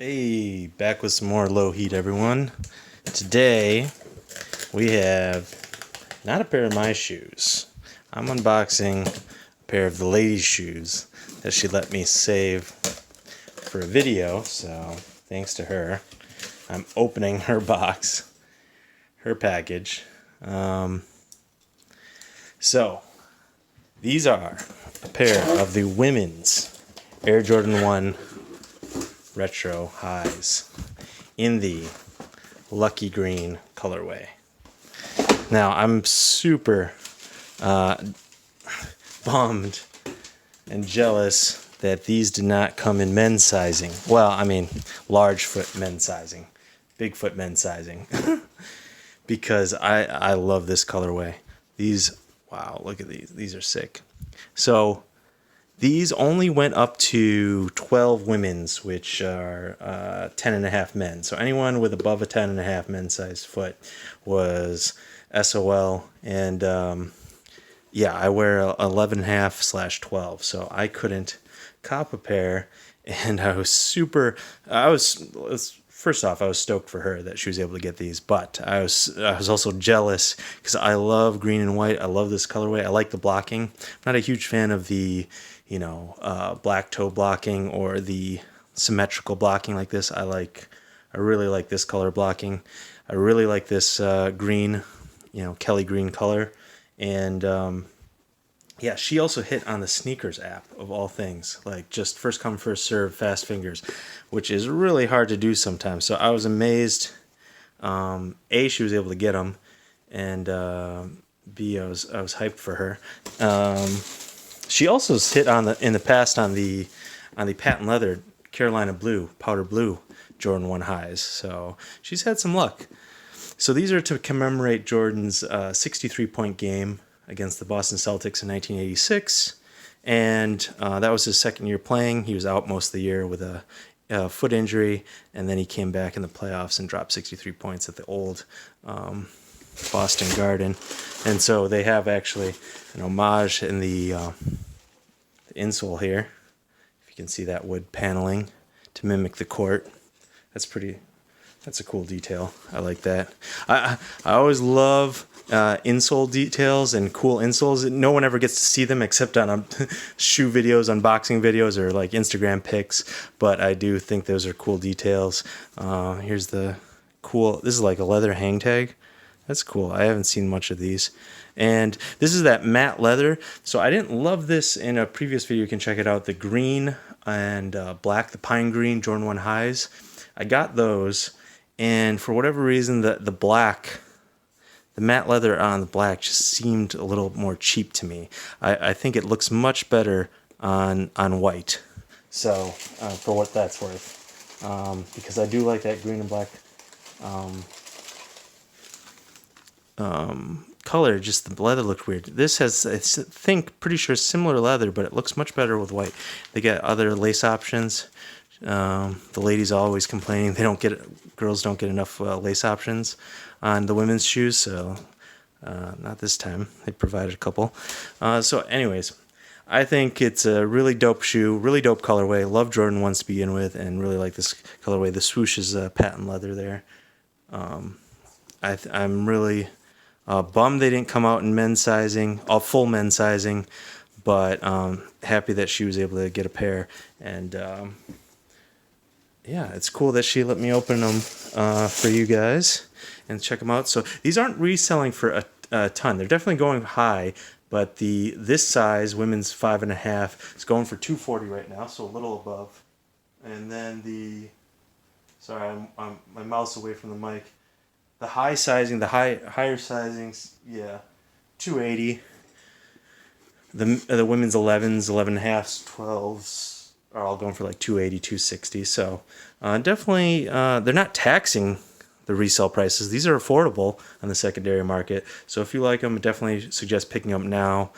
Hey, back with some more low heat, everyone. Today we have not a pair of my shoes. I'm unboxing a pair of the lady's shoes that she let me save for a video, so thanks to her. I'm opening her box, her package. So these are a pair of the women's Air Jordan 1 Retro Highs in the Lucky Green colorway. Now I'm super bummed and jealous that these did not come in men's sizing. Well, I mean large foot men's sizing, big foot men's sizing, because I love this colorway. These, wow, look at these. These are sick. So these only went up to 12 women's, which are 10 and a half men. So anyone with above a 10 and a half men's size foot was SOL. And yeah, I wear 11 and a half / 12. So I couldn't cop a pair. And I was first off, I was stoked for her that she was able to get these, but I was also jealous because I love green and white. I love this colorway. I like the blocking. I'm not a huge fan of the, black toe blocking or the symmetrical blocking like this. I really like this color blocking. I really like this green, Kelly green color. And yeah, she also hit on the sneakers app of all things, like just first come, first serve, fast fingers, which is really hard to do sometimes. So I was amazed. She was able to get them, and B, I was hyped for her. She also hit in the past on the patent leather Carolina blue, powder blue Jordan 1 highs. So she's had some luck. So these are to commemorate Jordan's 63-point game against the Boston Celtics in 1986, and that was his second year playing. He was out most of the year with a foot injury, and then he came back in the playoffs and dropped 63 points at the old Boston Garden. And so they have actually an homage in the insole here, if you can see that wood paneling to mimic the court. That's a cool detail. I like that. I always love insole details and cool insoles. No one ever gets to see them except on shoe videos, unboxing videos, or like Instagram pics. But I do think those are cool details. Here's the cool. This is like a leather hang tag. That's cool. I haven't seen much of these. And this is that matte leather. So I didn't love this in a previous video. You can check it out. The green and black, the pine green Jordan 1 highs. I got those. And for whatever reason, the black, the matte leather on the black just seemed a little more cheap to me. I think it looks much better on white. So for what that's worth, because I do like that green and black color. Just the leather looked weird. This has, I think, pretty sure similar leather, but it looks much better with white. They get other lace options. The ladies are always complaining girls don't get enough lace options on the women's shoes, so not this time. They provided a couple. So anyways, I think it's a really dope shoe, really dope colorway. Love Jordan 1s to begin with, and really like this colorway. The swoosh is patent leather there. I'm really bummed they didn't come out in men's sizing, full men's sizing, but happy that she was able to get a pair. And yeah, it's cool that she let me open them for you guys and check them out. So these aren't reselling for a ton. They're definitely going high, but this size, women's 5.5, is going for $240 right now, so a little above. And then sorry, I'm my mouse away from the mic. The high sizing, higher sizings, yeah, $280. The women's 11s, 11.5s, 12s. Are all going for like $280, $260. So definitely, they're not taxing the resale prices. These are affordable on the secondary market. So if you like them, I definitely suggest picking them now.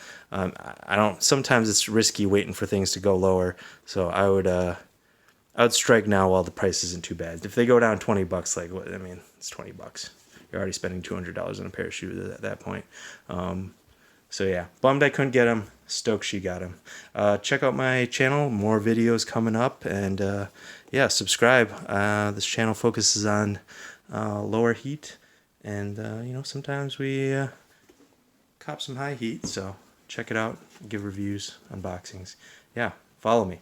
Sometimes it's risky waiting for things to go lower. So I would strike now while the price isn't too bad. If they go down $20, it's $20. You're already spending $200 on a pair of shoes at that point. So yeah, bummed I couldn't get them. stoked she got him. Check out my channel, more videos coming up, and yeah, subscribe. This channel focuses on lower heat, and you know, sometimes we cop some high heat, so check it out, give reviews, unboxings. Yeah, follow me.